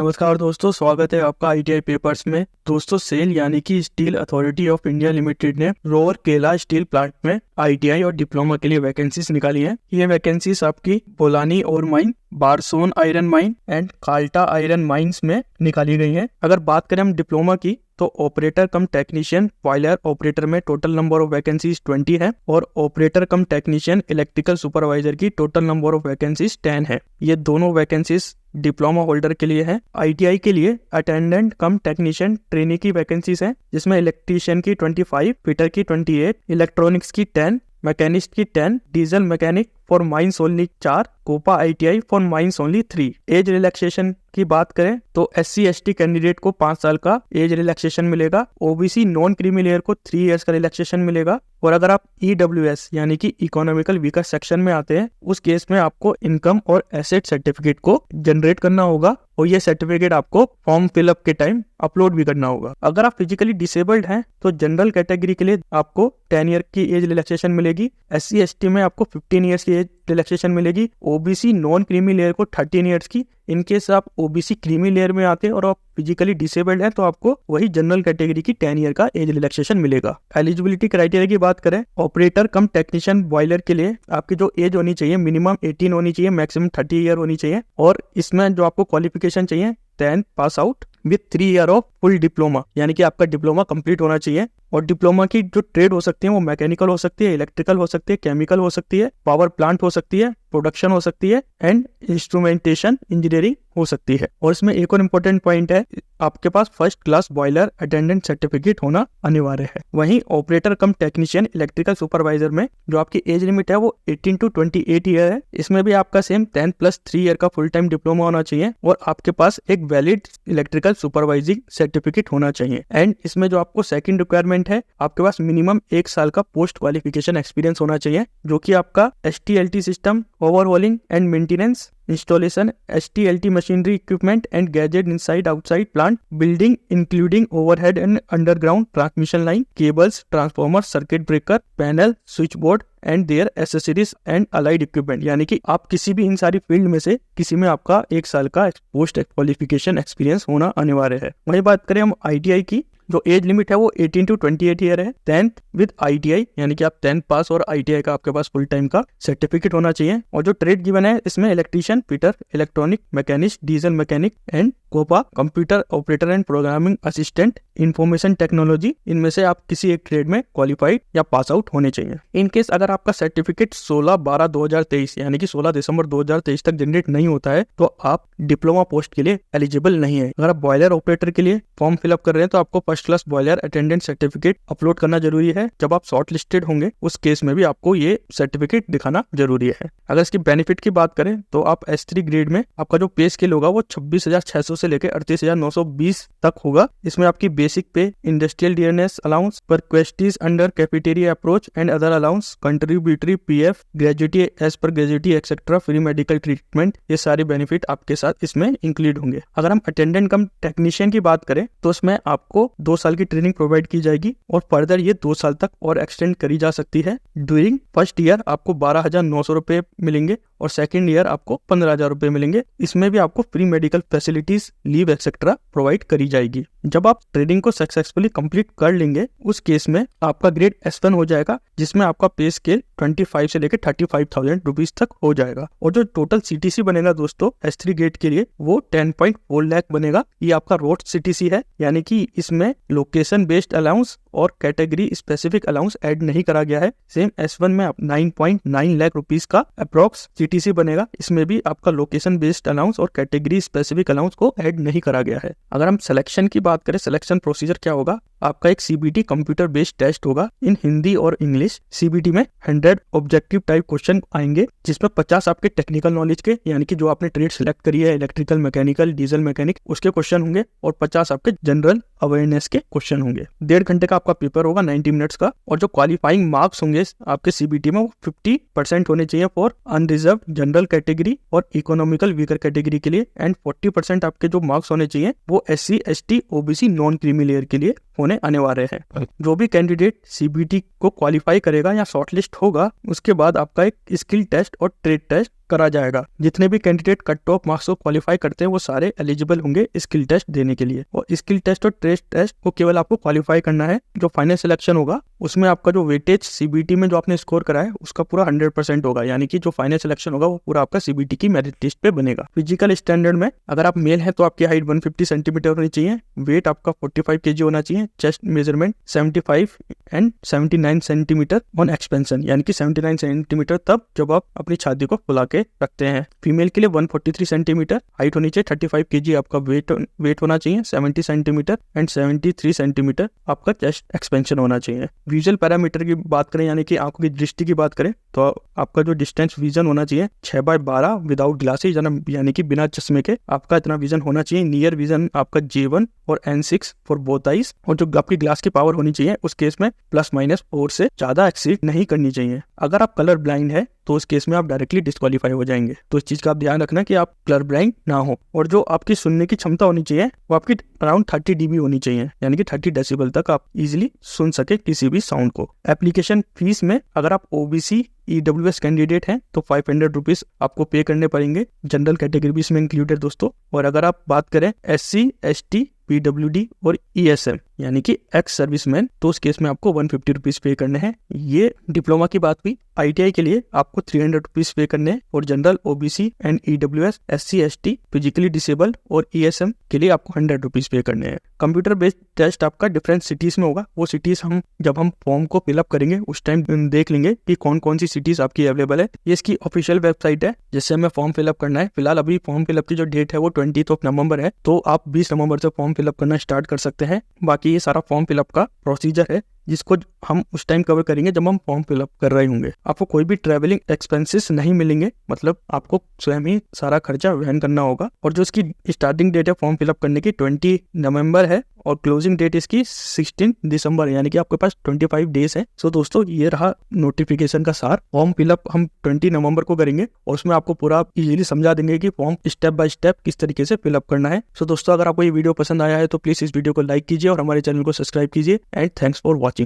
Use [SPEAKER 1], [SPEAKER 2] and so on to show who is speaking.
[SPEAKER 1] नमस्कार दोस्तों, स्वागत है आपका आईटीआई पेपर्स में। दोस्तों, सेल यानी कि Steel Authority of India Limited ने रोरकेला स्टील प्लांट में आईटीआई और डिप्लोमा के लिए वैकेंसीज निकाली हैं। ये वैकेंसीज आपकी Bolani ore mine, Barsua iron mine and Kalta iron mines में निकाली गई हैं। अगर बात करें हम डिप्लोमा की, तो operator cum technician boiler operator में टोटल नंबर ऑफ वैकेंसीज 20 है और operator cum technician electrical supervisor की टोटल नंबर ऑफ वैकेंसीज 10 है। ये दोनों वैकेंसीज डिप्लोमा होल्डर के लिए है। आईटीआई के लिए अटेंडेंट कम टेक्नीशियन ट्रेनी की वैकेंसीज है, जिसमें इलेक्ट्रीशियन की 25, फिटर की 28, इलेक्ट्रॉनिक्स की 10, मैकेनिस्ट की 10, diesel mechanic for mines only 4, COPA ITI for mines only 3। Age relaxation की बात करें तो SC ST कैंडिडेट को 5 साल का एज रिलैक्सेशन मिलेगा। ओबीसी नॉन क्रीमी लेयर को 3 इयर्स का रिलैक्सेशन मिलेगा। और अगर आप EWS यानी कि इकोनॉमिकल वीकर सेक्शन में आते हैं, उस केस में आपको इनकम और एसेट सर्टिफिकेट को जनरेट करना होगा और ये सर्टिफिकेट आपको फॉर्म फिलअप के टाइम अपलोड भी करना होगा। अगर आप फिजिकली डिसेबल्ड हैं तो जनरल कैटेगरी के लिए आपको 10 ईयर की एज रिलैक्सेशन मिलेगी। SC ST में आपको 15 ईयर्स की एज रिलैक्सेशन मिलेगी। ओबीसी नॉन क्रीमी लेयर को 13 ईयर्स की। इनकेस आप ओबीसी क्रीमी लेयर में आते हैं और आप फिजिकली डिसेबल्ड हैं तो आपको वही जनरल कैटेगरी की 10 ईयर का एज रिलैक्सेशन मिलेगा। एलिजिबिलिटी क्राइटेरिया की बात करें, ऑपरेटर कम टेक्नीशियन बॉयलर के लिए आपकी जो एज होनी चाहिए मिनिमम 18 होनी चाहिए, मैक्सिमम 30 ईयर होनी चाहिए। और इसमें जो आपको क्वालिफिकेशन चाहिए 10th pass out with 3 year of full diploma, यानी कि आपका डिप्लोमा कंप्लीट होना चाहिए। और डिप्लोमा की जो ट्रेड हो सकती है वो मैकेनिकल हो सकती है, इलेक्ट्रिकल हो सकती है, केमिकल हो सकती है, पावर प्लांट हो सकती है, प्रोडक्शन हो सकती है एंड इंस्ट्रूमेंटेशन इंजीनियरिंग हो सकती है। और इसमें एक और इम्पोर्टेंट पॉइंट है, आपके पास first class boiler attendant certificate होना अनिवार्य है। वहीं operator cum technician electrical supervisor में जो आपकी एज लिमिट है वो 18 to 28 ईयर है। इसमें भी आपका सेम 10 + 3 ईयर का फुल टाइम डिप्लोमा होना चाहिए और आपके पास एक वैलिड इलेक्ट्रिकल सुपरवाइजिंग सर्टिफिकेट होना चाहिए। एंड इसमें जो आपको सेकंड रिक्वायरमेंट है, आपके पास मिनिमम 1 साल का पोस्ट क्वालिफिकेशन एक्सपीरियंस होना चाहिए, जो कि आपका STLT system, overhauling and maintenance, installation STLT machinery equipment and gadget inside outside plant building including overhead and underground transmission line, cables, transformer, circuit breaker, panel, switch board and their accessories and allied equipment. यानी कि आप किसी भी इन सारी field में से किसी में आपका 1 साल का पोस्ट क्वालिफिकेशन एक्सपीरियंस होना अनिवार्य है। वही बात करें हम ITI की, जो एज लिमिट है वो 18 to 28 ईयर है। 10th विद ITI, यानी कि आप 10th पास और ITI का आपके पास फुल टाइम का सर्टिफिकेट होना चाहिए। और जो ट्रेड गिवन है इसमें electrician, fitter, electronic, machinist, diesel mechanic and COPA, computer operator and programming assistant, information technology, इनमें से आप किसी एक ट्रेड में क्वालिफाइड या पास आउट होने चाहिए। इन केस अगर आपका सर्टिफिकेट 16/12/2023 यानी कि 16 दिसंबर 2023 तक जनरेट नहीं होता है तो आप डिप्लोमा पोस्ट के लिए एलिजिबल नहीं है। अगर आप बॉयलर ऑपरेटर के लिए फॉर्म फिलअप कर रहे हैं तो आपको first class boiler attendant certificate upload करना जरूरी है। जब आप शॉर्ट लिस्टेड होंगे उस केस में भी आपको ये सर्टिफिकेट दिखाना जरूरी है। अगर इसकी बेनिफिट की बात करें तो आप S3 ग्रेड में आपका जो पे स्केल होगा वो 26,600 से लेकर 38,920 तक होगा। इसमें आपकी basic pay, industrial dearness allowance, perquisites under cafeteria approach and other allowance, contributory PF, gratuity as per gratuity etcetera, free medical treatment, ये सारे बेनिफिट आपके साथ इसमें इंक्लूड होंगे। अगर हम अटेंडेंट कम टेक्नीशियन की बात करें तो इसमें आपको 2 साल की ट्रेनिंग प्रोवाइड की जाएगी और फर्दर ये 2 साल तक और एक्सटेंड करी जा सकती है। ड्यूरिंग फर्स्ट ईयर आपको 12,900 रुपए मिलेंगे और सेकंड ईयर आपको 15,000 रुपए मिलेंगे। इसमें भी आपको free medical facilities, leave etcetera provide करी जाएगी। जब आप ट्रेनिंग को सक्सेसफुली कंप्लीट कर लेंगे उस केस में आपका ग्रेड S1 हो जाएगा, जिसमें आपका पे स्केल 25 से लेकर 35,000 रुपीज तक हो जाएगा। और जो टोटल CTC बनेगा दोस्तों S3 ग्रेड के लिए वो 10.4 लाख बनेगा। ये आपका रोड CTC है, यानी कि इसमें लोकेशन बेस्ड अलाउंस और कैटेगरी स्पेसिफिक अलाउंस ऐड नहीं करा गया है। सेम S1 में 9.9 लाख रुपीज का अप्रोक्स CTC बनेगा। इसमें भी आपका लोकेशन बेस्ड अलाउंस और कैटेगरी स्पेसिफिक अलाउंस को ऐड नहीं करा गया है। अगर हम सिलेक्शन की बात करें, सिलेक्शन प्रोसीजर क्या होगा, आपका एक CBT कंप्यूटर बेस्ड टेस्ट होगा इन हिंदी और इंग्लिश। CBT में 100 ऑब्जेक्टिव टाइप क्वेश्चन आएंगे, जिसमें 50 आपके टेक्निकल नॉलेज के, यानी कि जो आपने ट्रेड सिलेक्ट करी है इलेक्ट्रिकल, मैकेनिकल, डीजल मैकेनिक, उसके क्वेश्चन होंगे और 50 आपके जनरल अवेयरनेस के क्वेश्चन होंगे। 1.5 घंटे का आपका पेपर होगा, 90 मिनट्स का। और जो क्वालिफाइंग मार्क्स होंगे आपके CBT में वो 50% होने चाहिए फॉर अनरिजर्व जनरल कैटेगरी और इकोनॉमिकल वीकर कैटेगरी के लिए, एंड 40% आपके जो मार्क्स होने चाहिए वो SC ST OBC non creamy layer के लिए होने अनिवार्य है। जो भी कैंडिडेट CBT को क्वालिफाई करेगा या शॉर्टलिस्ट होगा, उसके बाद आपका एक स्किल टेस्ट और ट्रेड टेस्ट करा जाएगा। जितने भी कैंडिडेट कट ऑफ मार्क्स को क्वालिफाई करते हैं वो सारे एलिजिबल होंगे स्किल टेस्ट देने के लिए। और स्किल टेस्ट और ट्रेड टेस्ट को केवल आपको क्वालिफाई करना है। जो फाइनल सिलेक्शन होगा उसमें आपका जो वेटेज CBT में जो आपने स्कोर करा है उसका पूरा 100% होगा, यानी कि जो फाइनल सिलेक्शन होगा वो पूरा आपका CBT की मेरिट लिस्ट पे बनेगा। फिजिकल स्टैंडर्ड में अगर आप मेल हैं तो आपकी हाइट 150 सेंटीमीटर होनी चाहिए, वेट आपका 45 kg होना चाहिए, chest measurement 75 and 79 centimetre on expansion, यानी कि 79 सेंटीमीटर तब जब आप अपनी छाती को फुला के रखते हैं। फीमेल के लिए 143 सेंटीमीटर हाइट होनी चाहिए, 35 kg आपका वेट होना चाहिए, 70 सेंटीमीटर एंड 73 सेंटीमीटर आपका चेस्ट एक्सपेंशन होना चाहिए। विजुअल पैरामीटर की बात करें, यानी कि आंखों की दृष्टि की बात करें, तो आपका जो डिस्टेंस विजन होना चाहिए 6/12 विदाउट ग्लासेस, यानी कि बिना चश्मे के आपका इतना विजन होना चाहिए। नियर विजन आपका J1 और N6 फॉर बोथ आइज। और जो आपकी ग्लास की पावर होनी चाहिए उस केस में +-4 से ज्यादा एक्सीड नहीं करनी चाहिए। अगर आप कलर ब्लाइंड है तो उस केस में आप डायरेक्टली डिस्क्वालीफाई हो जाएंगे। तो इस चीज का आप ध्यान रखना कि आप कलर ब्लाइंड ना हो। और जो आपकी सुनने की क्षमता होनी चाहिए वो आपकी अराउंड 30 dB होनी चाहिए, यानी कि 30 डेसिबल तक आप इजिली सुन सके किसी भी साउंड को। एप्लीकेशन फीस में अगर आप OBC EWS कैंडिडेट हैं तो 500 रुपीज आपको पे करने पड़ेंगे। जनरल कैटेगरी भी इसमें इंक्लूडेड दोस्तों। और अगर आप बात करें SC ST PWD और ESM यानी कि एक्स सर्विसमैन, तो उस केस में आपको 150 रुपीज पे करने हैं। ये डिप्लोमा की बात हुई। ITI के लिए आपको 300 रुपीज पे करने हैं। और general OBC and EWS SC ST physically disabled और ESM के लिए आपको 100 रुपीज पे करने हैं। कंप्यूटर बेस्ड टेस्ट आपका डिफरेंट सिटीज में होगा। वो सिटीज हम जब हम फॉर्म को फिलअप करेंगे उस टाइम देख लेंगे कि कौन कौन सी सिटीज आपकी अवेलेबल है। ये इसकी ऑफिशियल वेबसाइट है जिससे हमें फॉर्म फिलअप करना है। फिलहाल अभी फॉर्म फिलअप की जो डेट है वो 20 नवंबर है, तो आप 20 नवंबर से फॉर्म फिलअप करना स्टार्ट कर सकते हैं। बाकी ये सारा फॉर्म फिलअप का प्रोसीजर है जिसको हम उस टाइम कवर करेंगे जब हम फॉर्म फिलअप कर रहे होंगे। आपको कोई भी ट्रैवलिंग एक्सपेंसेस नहीं मिलेंगे, मतलब आपको स्वयं ही सारा खर्चा वहन करना होगा। और जो इसकी स्टार्टिंग डेट है फॉर्म फिलअप करने की 20 नवंबर है और क्लोजिंग डेट इसकी 16 दिसंबर, यानी कि आपके पास 25 डेज है। सो दोस्तों ये रहा नोटिफिकेशन का सार। फॉर्म फिलअप हम 20 नवंबर को करेंगे और उसमें आपको पूरा इजीली समझा देंगे कि फॉर्म स्टेप बाय स्टेप किस तरीके से फिलअप करना है। सो दोस्तों अगर आपको ये वीडियो पसंद आया है तो प्लीज इस वीडियो को लाइक कीजिए और हमारे चैनल को सब्सक्राइब कीजिए। And thanks for watching.